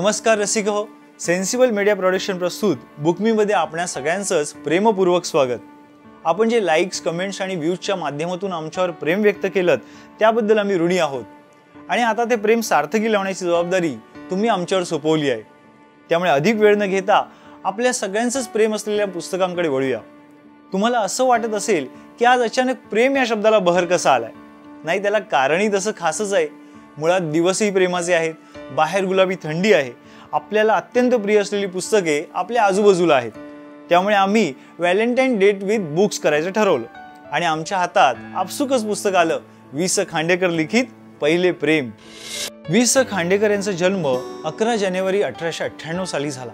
नमस्कार रसिक हो, सेन्सिबल मीडिया प्रोडक्शन प्रस्तुत बुकमी मध्ये आपणा सगळ्यांचंच प्रेमपूर्वक स्वागत। आपण जे लाईक्स, कमेंट्स आणि व्ह्यूजच्या माध्यमातून आमच्यावर प्रेम व्यक्त केलं त्याबद्दल आम्ही ऋणी आहोत आणि आता ते प्रेम सार्थकी लावण्याची जबाबदारी तुम्ही आमच्यावर सोपवली आहे। त्यामुळे अधिक वेळ न घेता आपल्या सगळ्यांचंच प्रेम असलेल्या पुस्तकांकडे वळूया। तुम्हाला असं वाटत असेल की आज अचानक प्रेम या शब्दाला बहर कसा आलाय? नाही, त्याला कारणही तसं खासच आहे। मुळात दिवसही प्रेमाचे आहेत, बाहेर गुलाबी थंडी आहे, आपल्याला अत्यंत प्रिय असलेली पुस्तके आपल्या आजूबाजूला आहेत। त्यामुळे आम्ही व्हॅलेंटाईन डेट विथ बुक्स करायचं ठरवलं आणि आमच्या हातात आपसुकच पुस्तक आलं, वि.स. खांडेकर लिखित पहिले प्रेम। वि.स. खांडेकर यांचा जन्म 11 जानेवारी 1898 साली झाला।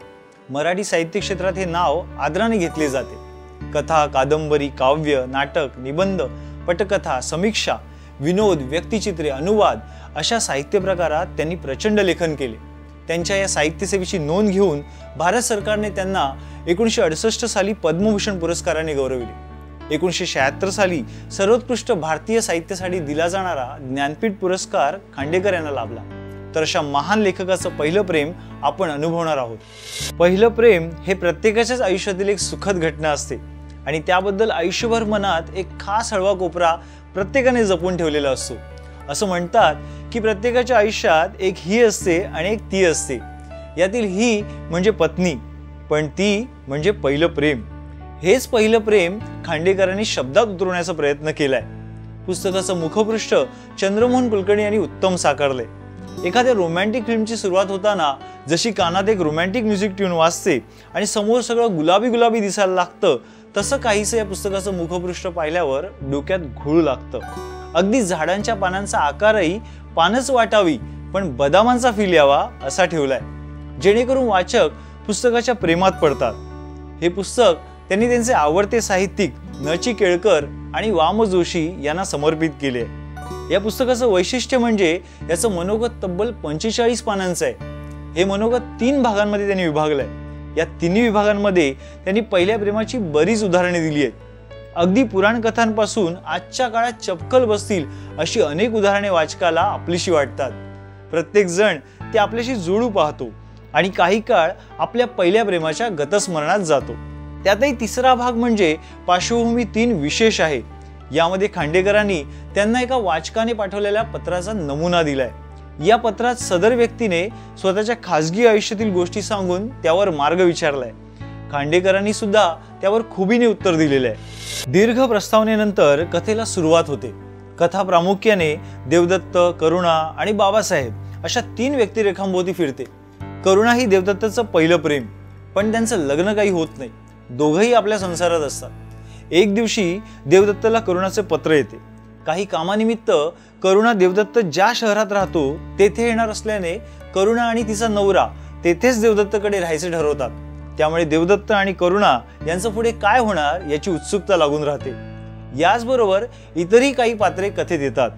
मराठी साहित्य क्षेत्रात हे नाव आदराने घेतले जाते। कथा, कादंबरी, काव्य, नाटक, निबंध, पटकथा, समीक्षा, विनोद, व्यक्तिचित्रे, अनुवाद अशा साहित्य प्रकारात त्यांनी प्रचंड लेखन केले। त्यांच्या या साहित्य सेवेची नोंद घेऊन भारत सरकारने त्यांना 1968 साली पद्मभूषण पुरस्काराने गौरविले। 1976 साली सर्वोत्कृष्ट भारतीय साहित्यासाठी दिला जाणारा ज्ञानपीठ पुरस्कार खांडेकर यांना लाभला। तर अशा महान लेखकाचं पहिलं प्रेम आपण अनुभवणार आहोत। पहिलं प्रेम हे प्रत्येकाच्याच आयुष्यातील एक सुखद घटना असते आणि त्याबद्दल आयुष्यभर मनात एक खास हळवा कोपरा प्रत्येकाने जपून ठेवलेला असतो। असं म्हणतात की प्रत्येकाच्या आयुष्यात एक ही असते आणि एक ती असते। यातील ही म्हणजे पत्नी, पण ती म्हणजे पहिलं प्रेम। हेच पहिलं प्रेम खांडेकरांनी शब्दात उतरवण्याचा प्रयत्न केलाय। पुस्तकाचं मुखपृष्ठ चंद्रमोहन कुलकर्णी यांनी उत्तम साकारले। एखाद्या रोमॅन्टिक फिल्मची सुरुवात होताना जशी कानात एक रोमॅन्टिक म्युझिक ट्यून वाजते आणि समोर सगळं गुलाबी गुलाबी दिसायला लागतं, तसं काहीसं या पुस्तकाचं मुखपृष्ठ पाहिल्यावर डोक्यात घुळू लागतं। अगदी झाडांच्या पानांचा आकारही पानच वाटावी पण बदामांचा फील यावा असा ठेवलाय, जेणेकरून वाचक पुस्तकाच्या प्रेमात पडतात। हे पुस्तक त्यांनी त्यांचे आवडते साहित्यिक न.चि. केळकर आणि वा.म. जोशी यांना समर्पित केले। या पुस्तकाचं वैशिष्ट्य म्हणजे याचं मनोगत तब्बल 45 पानांचं आहे। हे मनोगत 3 भागांमध्ये त्यांनी विभागलंय। या तिन्ही विभागांमध्ये त्यांनी पहिल्या प्रेमाची बरीच उदाहरणे दिली आहेत। अगदी पुराण कथांपासून आजच्या काळात चपकल बसतील अशी अनेक उदाहरणे वाचकाला आपलीशी वाटतात। प्रत्येक जण ते आपल्याशी जोडू पाहतो आणि काही काळ आपल्या पहिल्या प्रेमाच्या गतस्मरणात जातो। त्यातही तिसरा भाग म्हणजे पार्श्वभूमी 3 विशेष आहे। यामध्ये खांडेकरांनी त्यांना एका वाचकाने पाठवलेल्या पत्राचा नमुना दिलाय। या पत्रात सदर व्यक्तीने स्वतःच्या खासगी आयुष्यातील गोष्टी सांगून त्यावर मार्ग विचारलाय। खांडेकरांनी सुद्धा त्यावर खुबीने उत्तर दिलेले आहे। दीर्घ प्रस्तावनेनंतर कथेला सुरुवात होते। कथा प्रामुख्याने देवदत्त, करुणा आणि बाबासाहेब अशा 3 व्यक्तिरेखांभोवती फिरते। करुणा ही देवदत्तचं पहिलं प्रेम, पण त्यांचं लग्न काही होत नाही। दोघंही आपल्या संसारात असतात। एक दिवशी देवदत्तला करुणाचे पत्र येते। काही कामानिमित्त करुणा देवदत्त ज्या शहरात राहतो तेथे येणार असल्याने करुणा आणि तिचा नवरा तेथेच देवदत्तकडे राहायचे ठरवतात। त्यामुळे देवदत्त आणि करुणा यांचं पुढे काय होणार याची उत्सुकता लागून राहते। याचबरोबर इतरही काही पात्रे कथेत येतात।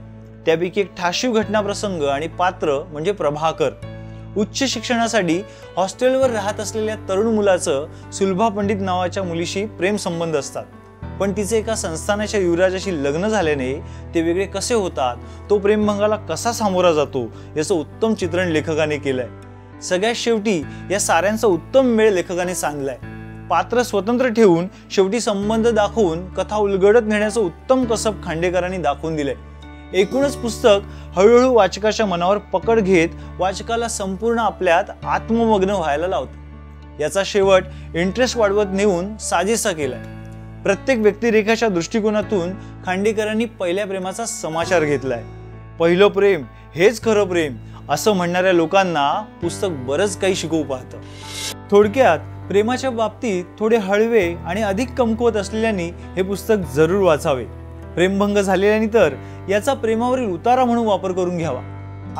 त्यापैकी एक ठाशीव घटनाप्रसंग आणि पात्र म्हणजे प्रभाकर। उच्च शिक्षणासाठी हॉस्टेलवर राहत असलेल्या तरुण मुलाचं सुलभा पंडित नावाच्या मुलीशी प्रेम संबंध असतात, पण तिचे एका संस्थानाच्या युवराजाशी लग्न झाल्याने ते वेगळे कसे होतात, तो प्रेमभंगाला कसा सामोरा जातो याचं उत्तम चित्रण लेखकाने केलंय। सगळ्यात शेवटी या साऱ्यांचा उत्तम मेळ लेखकाने सांगलाय। पात्र स्वतंत्र ठेवून शेवटी संबंध दाखवून कथा उलगडत नेण्याचं उत्तम कसब खांडेकरांनी दाखवून दिलंय। एकूणच पुस्तक हळूहळू वाचकाच्या मनावर पकड घेत वाचकाला संपूर्ण आपल्यात आत्ममग्न व्हायला लावतं। याचा शेवट इंटरेस्ट वाढवत नेऊन साजेसा केलाय। प्रत्येक व्यक्तिरेखाच्या दृष्टिकोनातून खांडेकरांनी पहिल्या प्रेमाचा समाचार घेतलाय। पहिलं प्रेम हेच खरं प्रेम असं म्हणणाऱ्या लोकांना पुस्तक बरंच काही शिकवू पाहतं। थोडक्यात प्रेमाच्या बाबतीत थोडे हळवे आणि अधिक कमकुवत असलेल्यांनी हे पुस्तक जरूर वाचावे। प्रेमभंग झालेल्यांनी तर याचा प्रेमावरील उतारा म्हणून वापर करून घ्यावा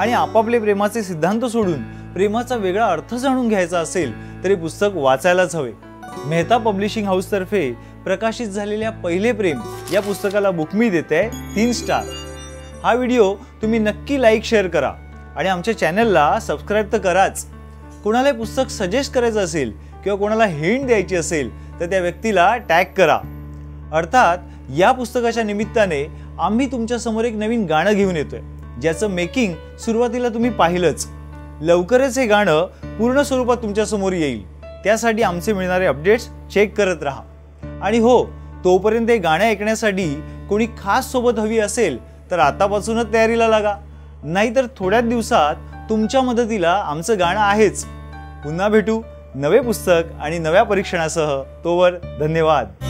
आणि आपापले प्रेमाचे सिद्धांत सोडून प्रेमाचा वेगळा अर्थ जाणून घ्यायचा असेल तरी पुस्तक वाचायलाच हवे। मेहता पब्लिशिंग हाऊस तर्फे प्रकाशित झालेल्या पहिले प्रेम या पुस्तकाला बुकमी देते 3 स्टार। हा व्हिडिओ तुम्ही नक्की लाईक, शेअर करा आणि आमच्या चॅनलला सबस्क्राईब तर कराच। कोणाला हे पुस्तक सजेस्ट करायचं असेल किंवा कोणाला हिंट द्यायची असेल तर त्या व्यक्तीला टॅग करा। अर्थात या पुस्तकाच्या निमित्ताने आम्ही तुमच्या समोर एक नवीन गाणं घेऊन येतोय, ज्याचं मेकिंग सुरुवातीला तुम्ही पाहिलंच। लवकरच हे गाणं पूर्ण स्वरूपात तुमच्या समोर येईल, त्यासाठी आमचे मिळणारे अपडेट्स चेक करत राहा। आणि हो, तोपर्यंत हे गाणे ऐकण्यासाठी कोणी खास सोबत हवी असेल तर आतापासूनच तयारीला लागा, नाहीतर थोड्याच दिवसात तुमच्या मदतीला आमचं गाणं आहेच। पुन्हा भेटू नवे पुस्तक आणि नव्या परीक्षणासह। तोवर धन्यवाद।